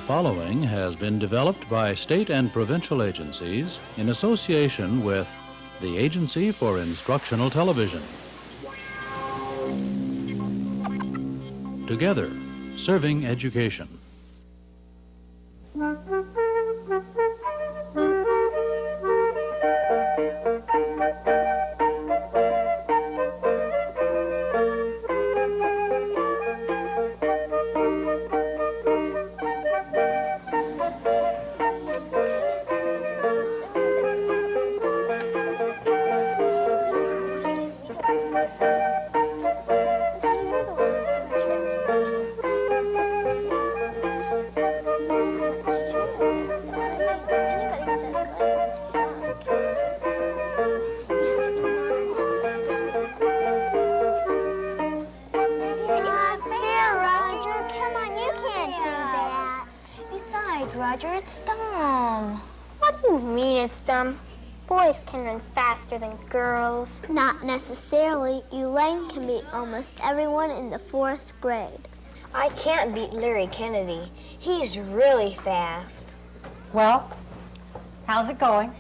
following has been developed by state and provincial agencies in association with the Agency for Instructional Television. Together, serving education. Roger, it's dumb. What do you mean it's dumb? Boys can run faster than girls. Not necessarily. Elaine can beat almost everyone in the 4th grade. I can't beat Larry Kennedy. He's really fast. Well, how's it going?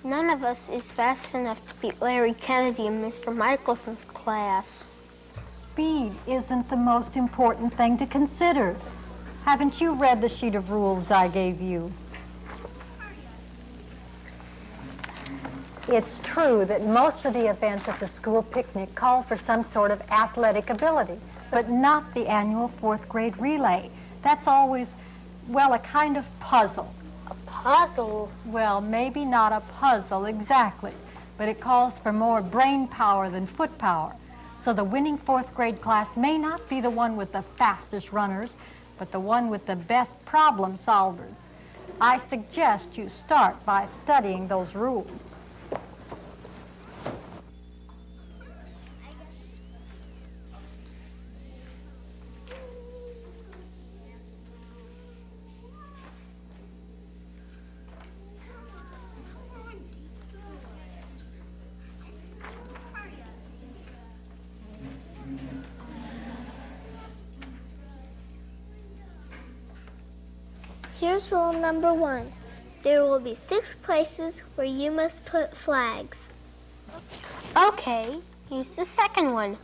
None of us is fast enough to beat Larry Kennedy in Mr. Michelson's class. Speed isn't the most important thing to consider. Haven't you read the sheet of rules I gave you? It's true that most of the events at the school picnic call for some sort of athletic ability, but not the annual 4th grade relay. That's always, well, a kind of puzzle. A puzzle? Well, maybe not a puzzle exactly, but it calls for more brain power than foot power. So the winning 4th grade class may not be the one with the fastest runners, but the one with the best problem solvers. I suggest you start by studying those rules. Here's rule number 1. There will be 6 places where you must put flags. Okay, here's the second one.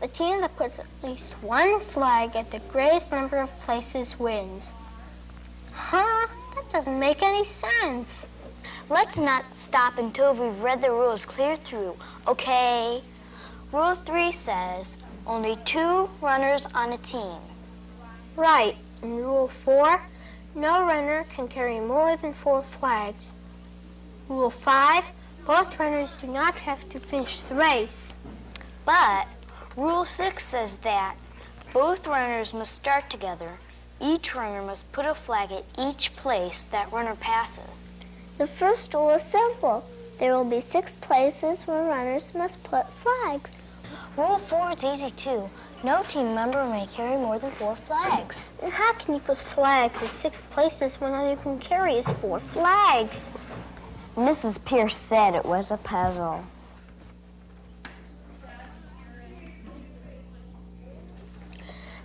The team that puts at least one flag at the greatest number of places wins. Huh? That doesn't make any sense. Let's not stop until we've read the rules clear through, okay? Rule 3 says only 2 runners on a team. Right. And Rule 4, no runner can carry more than 4 flags. Rule 5, both runners do not have to finish the race. But Rule 6 says that both runners must start together. Each runner must put a flag at each place that runner passes. The first rule is simple. There will be 6 places where runners must put flags. Rule 4 is easy too. No team member may carry more than 4 flags. And how can you put flags at 6 places when all you can carry is 4 flags? Mrs. Pierce said it was a puzzle.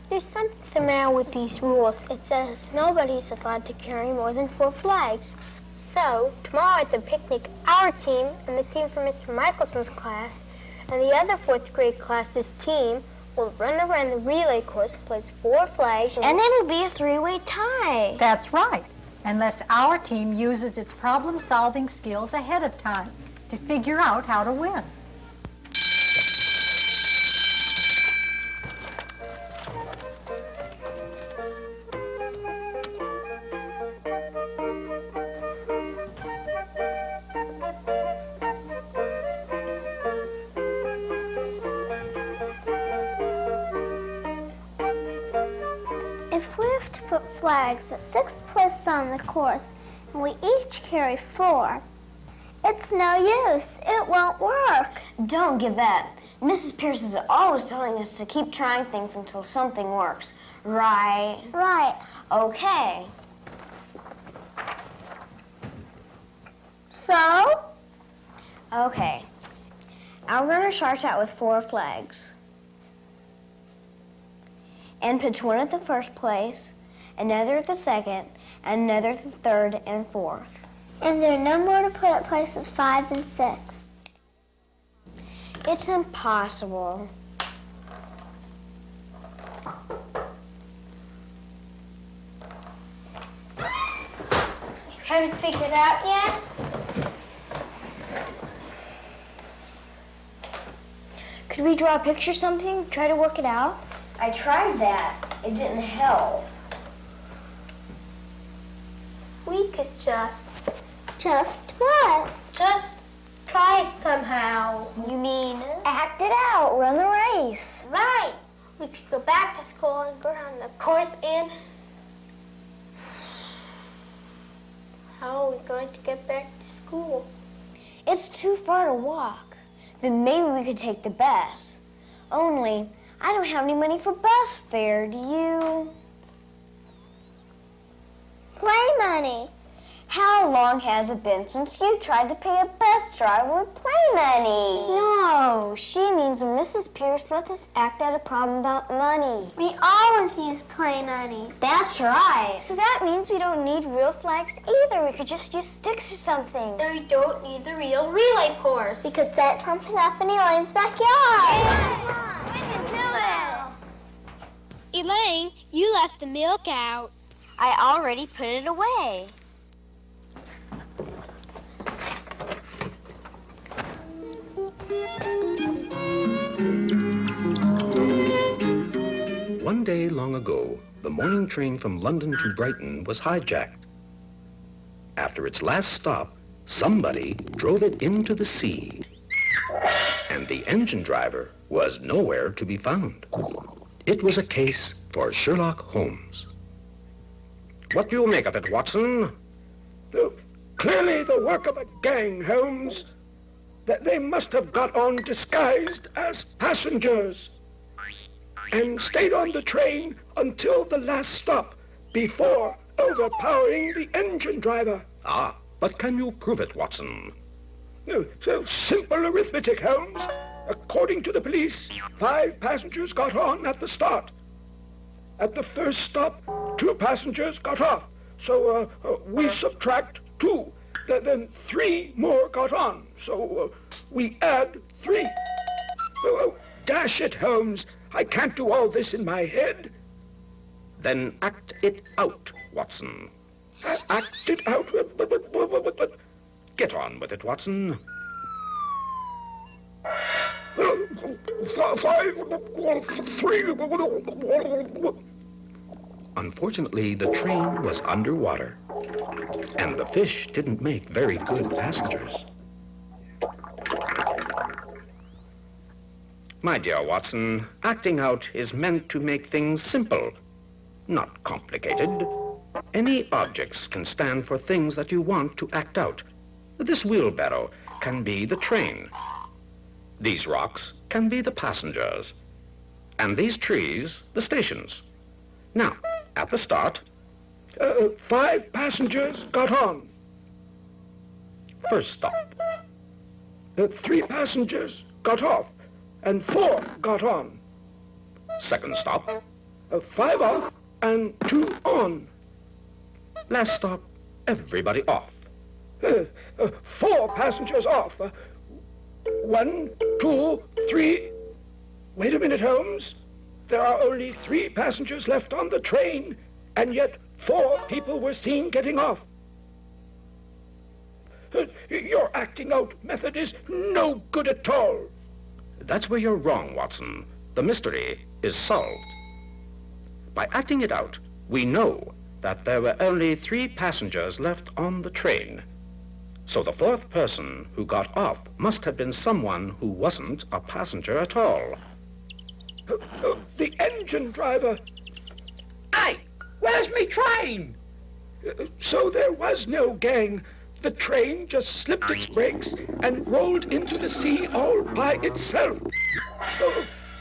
There's something the matter with these rules. It says nobody's allowed to carry more than 4 flags. So, tomorrow at the picnic, our team and the team from Mr. Michelson's class and the other 4th grade class's team will run around the relay course, place 4 flags, and it'll be a 3-way tie. That's right, unless our team uses its problem-solving skills ahead of time to figure out how to win. Flags at 6 places on the course, and we each carry 4. It's no use. It won't work. Don't give up. Mrs. Pierce is always telling us to keep trying things until something works. Right? Right. Okay. So? Okay. Our runner starts out with 4 flags and puts one at the first place another at the second, and another at the third and fourth. And there are no more to put at places 5 and 6. It's impossible. You haven't figured it out yet? Could we draw a picture or something? Try to work it out? I tried that. It didn't help. We could just what? try it somehow. You mean act it out, run the race. Right. We could go back to school and go around the course and... How are we going to get back to school? It's too far to walk. Then maybe we could take the bus. Only, I don't have any money for bus fare, do you? Play money. How long has it been since you tried to pay a bus driver with play money? No, she means when Mrs. Pierce lets us act out a problem about money. We always use play money. That's right. So that means we don't need real flags either. We could just use sticks or something. We don't need the real relay course. We could set something up in Elaine's backyard. We can do it. Elaine, you left the milk out. I already put it away. One day long ago, the morning train from London to Brighton was hijacked. After its last stop, somebody drove it into the sea. And the engine driver was nowhere to be found. It was a case for Sherlock Holmes. What do you make of it, Watson? Clearly the work of a gang, Holmes. That they must have got on disguised as passengers and stayed on the train until the last stop before overpowering the engine driver. Ah, but can you prove it, Watson? So simple arithmetic, Holmes. According to the police, 5 passengers got on at the start. At the first stop, 2 passengers got off. So we subtract 2. Then 3 more got on. So we add 3. Dash it, Holmes. I can't do all this in my head. Then act it out, Watson. Act it out? Get on with it, Watson. 5, 3. Unfortunately, the train was underwater, and the fish didn't make very good passengers. My dear Watson, acting out is meant to make things simple, not complicated. Any objects can stand for things that you want to act out. This wheelbarrow can be the train. These rocks can be the passengers. And these trees, the stations. Now, at the start, 5 passengers got on. first stop. 3 passengers got off, and 4 got on. Second stop. 5 off and 2 on. Last stop, everybody off. 4 passengers off. 1, 2, 3. Wait a minute, Holmes. There are only 3 passengers left on the train, and yet 4 people were seen getting off. Your acting out method is no good at all. That's where you're wrong, Watson. The mystery is solved. By acting it out, we know that there were only 3 passengers left on the train. So the 4th person who got off must have been someone who wasn't a passenger at all. The engine driver. Hey, where's me train? So there was no gang. The train just slipped its brakes and rolled into the sea all by itself.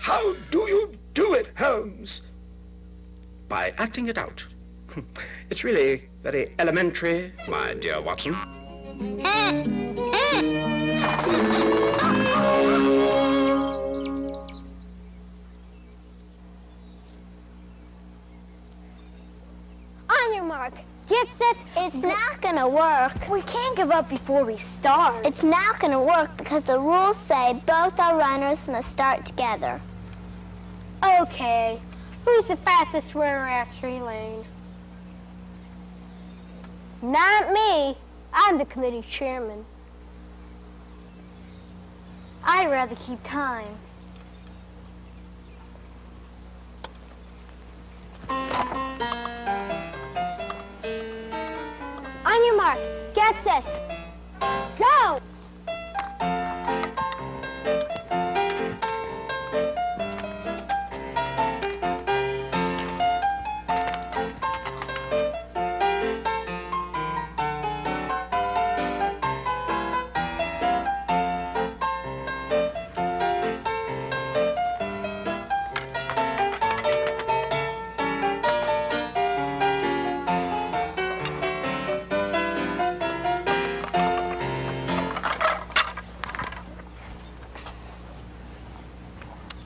How do you do it, Holmes? By acting it out. It's really very elementary, my dear Watson. Mark. Get set. It's not gonna work. We can't give up before we start. It's not gonna work because the rules say both our runners must start together. Okay. Who's the fastest runner after Elaine? Not me. I'm the committee chairman. I'd rather keep time. On your mark, get set, go!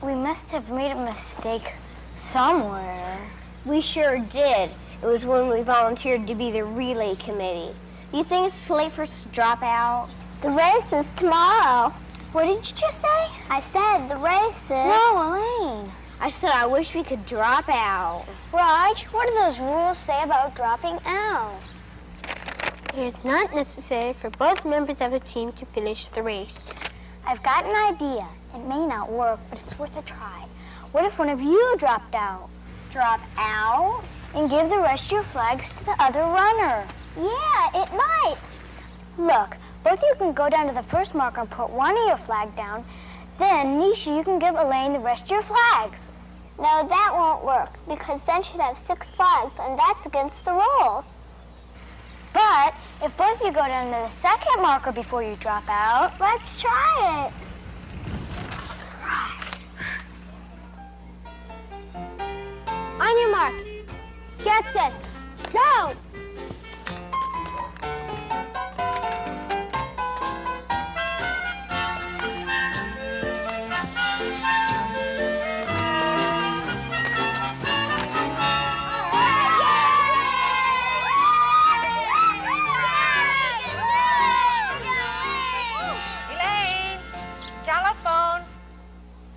We must have made a mistake somewhere. We sure did. It was when we volunteered to be the relay committee. You think it's too late for us to drop out? The race is tomorrow. What did you just say? I said the race is. No, Elaine. I said I wish we could drop out. Raj, what do those rules say about dropping out? It is not necessary for both members of a team to finish the race. I've got an idea. It may not work, but it's worth a try. What if one of you dropped out? Drop out? And give the rest of your flags to the other runner. Yeah, it might. Look, both of you can go down to the first marker and put one of your flag down. Then, Nisha, you can give Elaine the rest of your flags. No, that won't work because then she'd have 6 flags, and that's against the rules. But if both of you go down to the second marker before you drop out, Let's try it. On your mark, get set, go!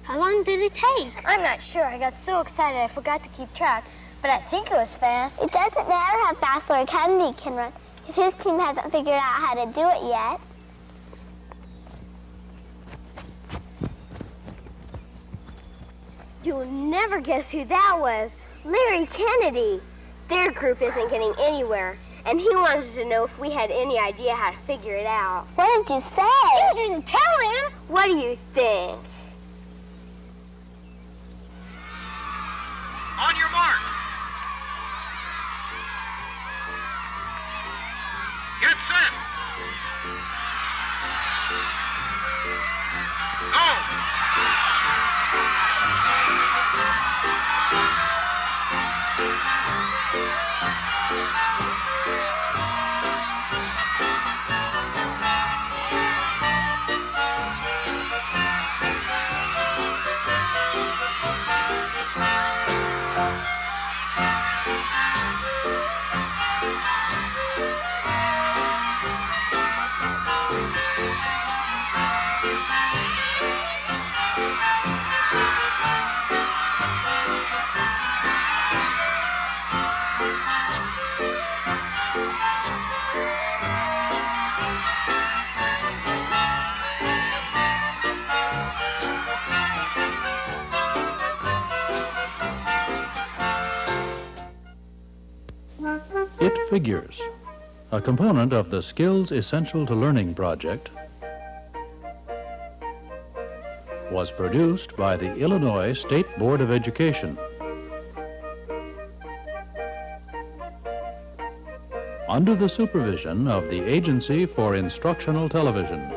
How long did it take? I'm not sure. I got so excited I forgot to keep track, but I think it was fast. It doesn't matter how fast Lord Kennedy can run if his team hasn't figured out how to do it yet. You'll never guess who that was. Larry Kennedy. Their group isn't getting anywhere, and he wanted to know if we had any idea how to figure it out. What did you say? You didn't tell him. What do you think? On your mark. Get set. Go. It Figures, a component of the Skills Essential to Learning project, was produced by the Illinois State Board of Education. Under the supervision of the Agency for Instructional Television.